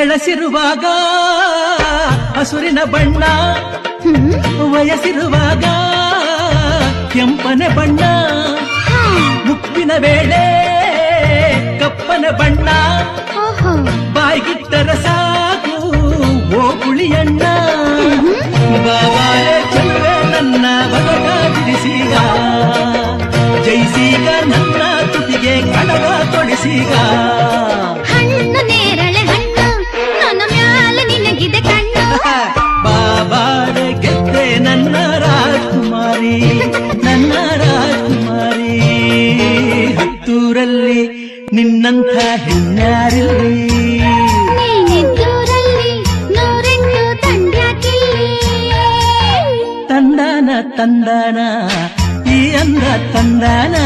ಎಳಸಿರುವಾಗ ಹಸುರಿನ ಬಣ್ಣ, ವಯಸ್ಸಿರುವಾಗ ಕೆಂಪನೆ ಬಣ್ಣ, ಮುಪ್ಪಿನ ವೇಳೆ ಕಪ್ಪನ ಬಣ್ಣ, ಬಾಯ್ಗಿಟ್ಟರ ಸಾಕು ಓ ಕುಳಿಯಣ್ಣ. ಬಾವಾಲೆ ಚೆಲುವೆ ನನ್ನ ಬಗಡ ಬಿಡಿಸೀಗ, ಜೈಸೀಗ ನನ್ನ ತುಟಿಗೆ ಕಡಗ ತೊಡಿಸೀಗ. ಹಣ್ಣು ನೇರಳೆ ಹಣ್ಣು ನನ್ನ ಮ್ಯಾಲ ನಿನಗಿದೆ ಕಣ್ಣು. ಬಾಬಾಡೆ ಗೆದ್ದೆ ನನ್ನ ರಾಜಕುಮಾರಿ, ನನ್ನ ರಾಜಕುಮಾರಿ. ಹತ್ತೂರಲ್ಲಿ ನಿನ್ನಂಥ ಹೆಣ್ಣಾರಿಲ್ಲಿ, ನೀನಿದ್ದೂರಲ್ಲಿ ನೂರೆಂಟು ತಂಡ್ಯಾಕಿಲ್ಲಿ. ತಂದಾನ ತಂದಾನ ಈ ಅಂದ ತಂದಾನ.